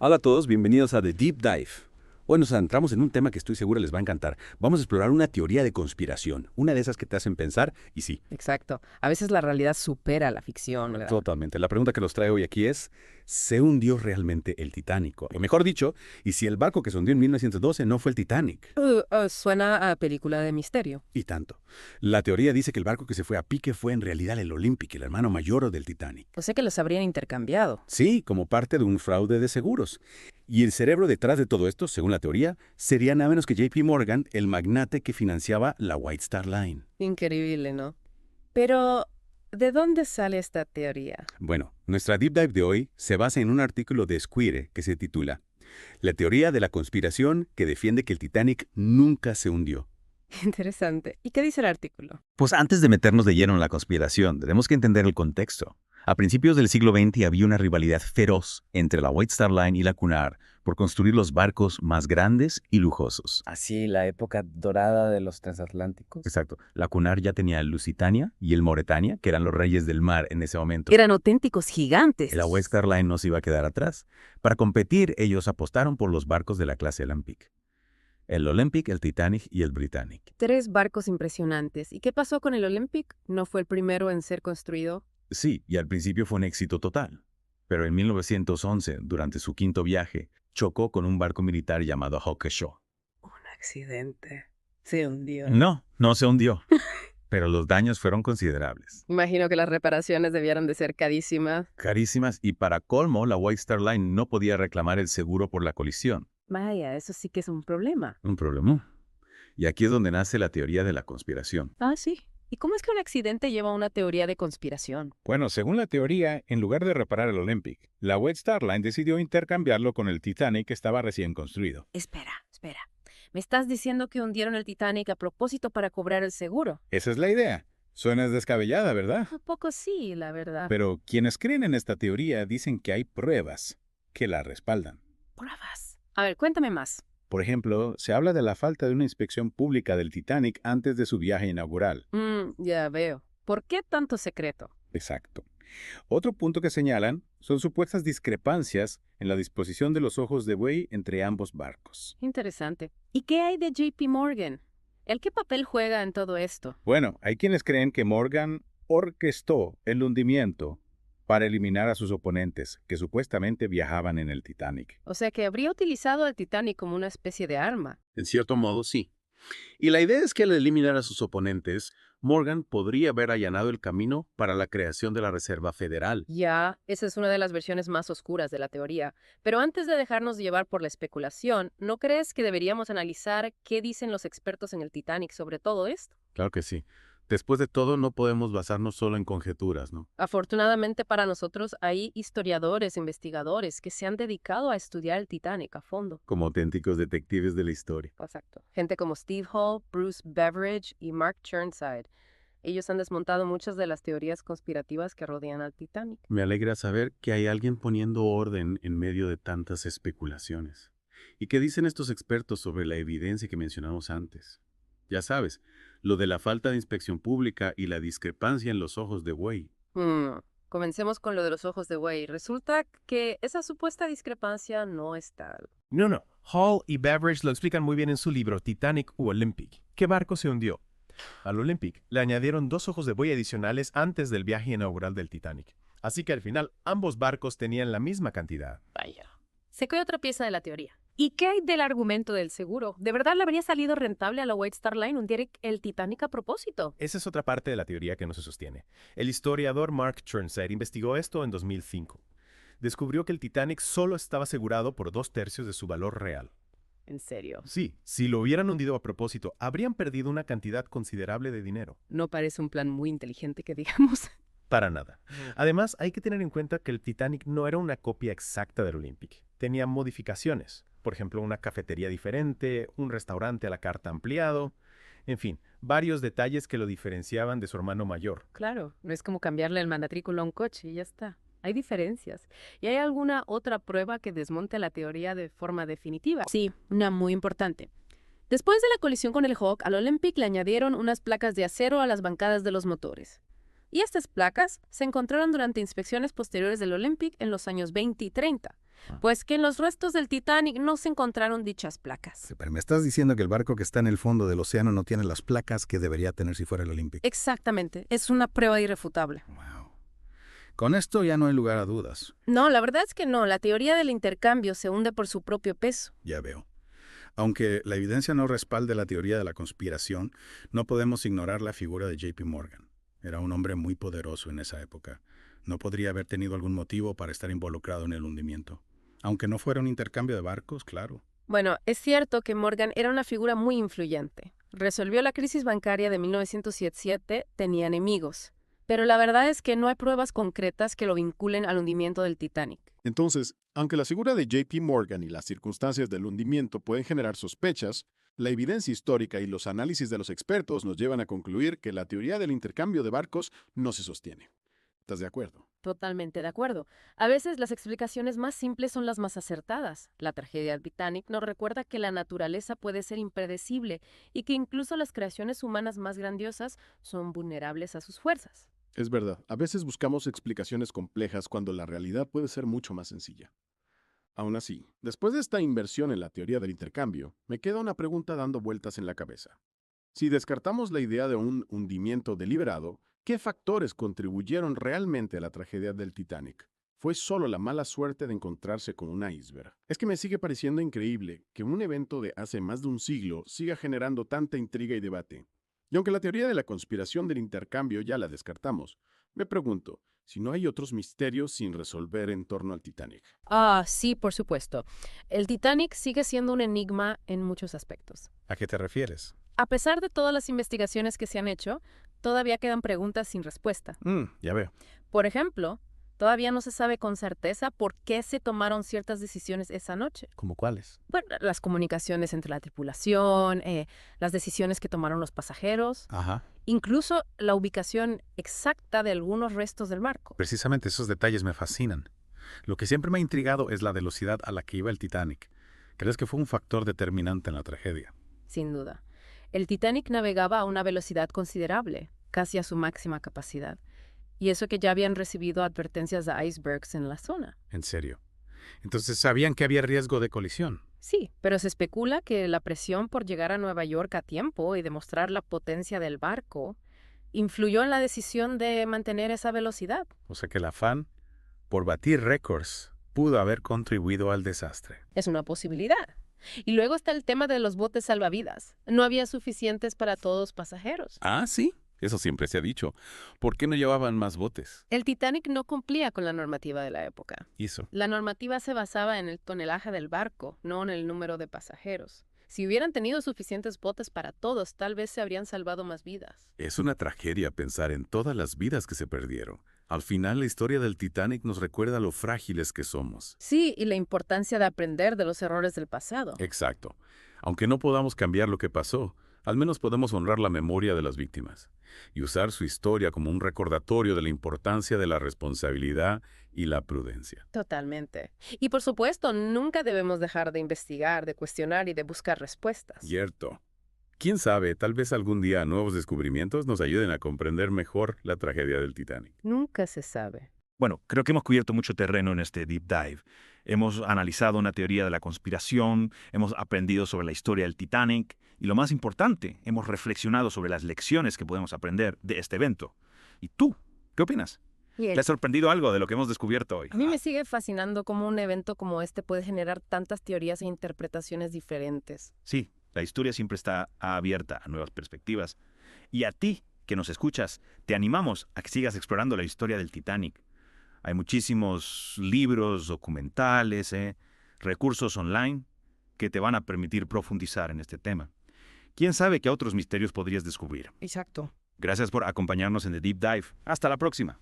Hola a todos, bienvenidos a The Deep Dive. Hoy nos adentramos en un tema que estoy seguro les va a encantar. Vamos a explorar una teoría de conspiración, una de esas que te hacen pensar, y sí, Exacto. A veces la realidad supera la ficción, ¿verdad? totalmente. La pregunta que nos trae hoy aquí es, ¿se hundió realmente el Titanic? O mejor dicho, ¿y si el barco que se hundió en 1912 no fue el Titanic? Suena a película de misterio. Y tanto. La teoría dice que el barco que se fue a pique fue en realidad el Olympic, el hermano mayor del Titanic. O sea que los habrían intercambiado. Sí, como parte de un fraude de seguros. Y el cerebro detrás de todo esto, según la teoría, sería nada menos que JP Morgan, el magnate que financiaba la White Star Line. Increíble, ¿no? Pero, ¿de dónde sale esta teoría? Bueno, nuestra deep dive de hoy se basa en un artículo de Esquire que se titula La teoría de la conspiración que defiende que el Titanic nunca se hundió. Interesante. ¿Y qué dice el artículo? Pues antes de meternos de lleno en la conspiración, tenemos que entender el contexto. A principios del siglo XX había una rivalidad feroz entre la White Star Line y la Cunard por construir los barcos más grandes y lujosos. Así, la época dorada de los transatlánticos. Exacto. La Cunard ya tenía el Lusitania y el Mauretania, que eran los reyes del mar en ese momento. Eran auténticos gigantes. La White Star Line no se iba a quedar atrás. Para competir, ellos apostaron por los barcos de la clase Olympic. El Olympic, el Titanic y el Britannic. 3 barcos impresionantes. ¿Y qué pasó con el Olympic? ¿No fue el primero en ser construido? Sí, y al principio fue un éxito total. Pero en 1911, durante su quinto viaje, chocó con un barco militar llamado Hawkshaw. Un accidente. Se hundió. No se hundió, pero los daños fueron considerables. Imagino que las reparaciones debieron de ser carísimas. Carísimas y para colmo, la White Star Line no podía reclamar el seguro por la colisión. Vaya, eso sí que es un problema. Un problema. Y aquí es donde nace la teoría de la conspiración. Ah, sí. ¿Y cómo es que un accidente lleva a una teoría de conspiración? Bueno, según la teoría, en lugar de reparar el Olympic, la White Star Line decidió intercambiarlo con el Titanic que estaba recién construido. Espera. ¿Me estás diciendo que hundieron el Titanic a propósito para cobrar el seguro? Esa es la idea. Suena descabellada, ¿verdad? Un poco sí, la verdad. Pero quienes creen en esta teoría dicen que hay pruebas que la respaldan. Pruebas. A ver, cuéntame más. Por ejemplo, se habla de la falta de una inspección pública del Titanic antes de su viaje inaugural. Ya veo. ¿Por qué tanto secreto? Exacto. Otro punto que señalan son supuestas discrepancias en la disposición de los ojos de buey entre ambos barcos. Interesante. ¿Y qué hay de JP Morgan? ¿El qué papel juega en todo esto? Bueno, hay quienes creen que Morgan orquestó el hundimiento para eliminar a sus oponentes, que supuestamente viajaban en el Titanic. O sea que habría utilizado al Titanic como una especie de arma. En cierto modo, sí. Y la idea es que al eliminar a sus oponentes, Morgan podría haber allanado el camino para la creación de la Reserva Federal. Ya, esa es una de las versiones más oscuras de la teoría. Pero antes de dejarnos llevar por la especulación, ¿no crees que deberíamos analizar qué dicen los expertos en el Titanic sobre todo esto? Claro que sí. Después de todo, no podemos basarnos solo en conjeturas, ¿no? Afortunadamente para nosotros hay historiadores, investigadores que se han dedicado a estudiar el Titanic a fondo. Como auténticos detectives de la historia. Exacto. Gente como Steve Hall, Bruce Beveridge y Mark Chirnside. Ellos han desmontado muchas de las teorías conspirativas que rodean al Titanic. Me alegra saber que hay alguien poniendo orden en medio de tantas especulaciones. ¿Y qué dicen estos expertos sobre la evidencia que mencionamos antes? Ya sabes, lo de la falta de inspección pública y la discrepancia en los ojos de buey. Comencemos con lo de los ojos de buey. Resulta que esa supuesta discrepancia no es tal. No. Hall y Beveridge lo explican muy bien en su libro Titanic u Olympic. ¿Qué barco se hundió? Al Olympic le añadieron 2 ojos de buey adicionales antes del viaje inaugural del Titanic. Así que al final ambos barcos tenían la misma cantidad. Vaya. Se cae otra pieza de la teoría. ¿Y qué hay del argumento del seguro? ¿De verdad le habría salido rentable a la White Star Line hundir el Titanic a propósito? Esa es otra parte de la teoría que no se sostiene. El historiador Mark Chirnside investigó esto en 2005. Descubrió que el Titanic solo estaba asegurado por 2/3 de su valor real. ¿En serio? Sí, si lo hubieran hundido a propósito, habrían perdido una cantidad considerable de dinero. No parece un plan muy inteligente que digamos. Para nada. Además, hay que tener en cuenta que el Titanic no era una copia exacta del Olympic. Tenía modificaciones. Por ejemplo, una cafetería diferente, un restaurante a la carta ampliado. En fin, varios detalles que lo diferenciaban de su hermano mayor. Claro, no es como cambiarle el matrícula a un coche y ya está. Hay diferencias. ¿Y hay alguna otra prueba que desmonte la teoría de forma definitiva? Sí, una muy importante. Después de la colisión con el Hawk, al Olympic le añadieron unas placas de acero a las bancadas de los motores. Y estas placas se encontraron durante inspecciones posteriores del Olympic en los años 20 y 30. Pues que en los restos del Titanic no se encontraron dichas placas. Pero me estás diciendo que el barco que está en el fondo del océano no tiene las placas que debería tener si fuera el Olympic. Exactamente, es una prueba irrefutable. Wow. Con esto ya no hay lugar a dudas. No, la verdad es que no, la teoría del intercambio se hunde por su propio peso. Ya veo. Aunque la evidencia no respalde la teoría de la conspiración, no podemos ignorar la figura de JP Morgan. Era un hombre muy poderoso en esa época. No podría haber tenido algún motivo para estar involucrado en el hundimiento. Aunque no fuera un intercambio de barcos, claro. Bueno, es cierto que Morgan era una figura muy influyente. Resolvió la crisis bancaria de 1907, tenía enemigos. Pero la verdad es que no hay pruebas concretas que lo vinculen al hundimiento del Titanic. Entonces, aunque la figura de JP Morgan y las circunstancias del hundimiento pueden generar sospechas, la evidencia histórica y los análisis de los expertos nos llevan a concluir que la teoría del intercambio de barcos no se sostiene. ¿Estás de acuerdo? Totalmente de acuerdo. A veces las explicaciones más simples son las más acertadas. La tragedia del Titanic nos recuerda que la naturaleza puede ser impredecible y que incluso las creaciones humanas más grandiosas son vulnerables a sus fuerzas. Es verdad, a veces buscamos explicaciones complejas cuando la realidad puede ser mucho más sencilla. Aún así, después de esta inversión en la teoría del intercambio, me queda una pregunta dando vueltas en la cabeza. Si descartamos la idea de un hundimiento deliberado, ¿qué factores contribuyeron realmente a la tragedia del Titanic? ¿Fue solo la mala suerte de encontrarse con un iceberg? Es que me sigue pareciendo increíble que un evento de hace más de un siglo siga generando tanta intriga y debate. Y aunque la teoría de la conspiración del intercambio ya la descartamos, me pregunto si no hay otros misterios sin resolver en torno al Titanic. Ah, sí, por supuesto. El Titanic sigue siendo un enigma en muchos aspectos. ¿A qué te refieres? A pesar de todas las investigaciones que se han hecho, todavía quedan preguntas sin respuesta. Ya veo. Por ejemplo, todavía no se sabe con certeza por qué se tomaron ciertas decisiones esa noche. ¿Cómo cuáles? Bueno, las comunicaciones entre la tripulación, las decisiones que tomaron los pasajeros, Ajá. incluso la ubicación exacta de algunos restos del barco. Precisamente esos detalles me fascinan. Lo que siempre me ha intrigado es la velocidad a la que iba el Titanic. ¿Crees que fue un factor determinante en la tragedia? Sin duda. El Titanic navegaba a una velocidad considerable, casi a su máxima capacidad. Y eso que ya habían recibido advertencias de icebergs en la zona. En serio. Entonces sabían que había riesgo de colisión. Sí, pero se especula que la presión por llegar a Nueva York a tiempo y demostrar la potencia del barco influyó en la decisión de mantener esa velocidad. O sea que el afán por batir récords pudo haber contribuido al desastre. Es una posibilidad. Y luego está el tema de los botes salvavidas. No había suficientes para todos los pasajeros. Ah, sí. Eso siempre se ha dicho. ¿Por qué no llevaban más botes? El Titanic no cumplía con la normativa de la época. Hizo. La normativa se basaba en el tonelaje del barco, no en el número de pasajeros. Si hubieran tenido suficientes botes para todos, tal vez se habrían salvado más vidas. Es una tragedia pensar en todas las vidas que se perdieron. Al final, la historia del Titanic nos recuerda lo frágiles que somos. Sí, y la importancia de aprender de los errores del pasado. Exacto. Aunque no podamos cambiar lo que pasó, al menos podemos honrar la memoria de las víctimas y usar su historia como un recordatorio de la importancia de la responsabilidad y la prudencia. Totalmente. Y por supuesto, nunca debemos dejar de investigar, de cuestionar y de buscar respuestas. Cierto. ¿Quién sabe? Tal vez algún día nuevos descubrimientos nos ayuden a comprender mejor la tragedia del Titanic. Nunca se sabe. Bueno, creo que hemos cubierto mucho terreno en este deep dive. Hemos analizado una teoría de la conspiración, hemos aprendido sobre la historia del Titanic y lo más importante, hemos reflexionado sobre las lecciones que podemos aprender de este evento. ¿Y tú? ¿Qué opinas? ¿Te ha sorprendido algo de lo que hemos descubierto hoy? A mí me sigue fascinando cómo un evento como este puede generar tantas teorías e interpretaciones diferentes. Sí, la historia siempre está abierta a nuevas perspectivas. Y a ti, que nos escuchas, te animamos a que sigas explorando la historia del Titanic. Hay muchísimos libros, documentales, recursos online que te van a permitir profundizar en este tema. ¿Quién sabe qué otros misterios podrías descubrir? Exacto. Gracias por acompañarnos en The Deep Dive. Hasta la próxima.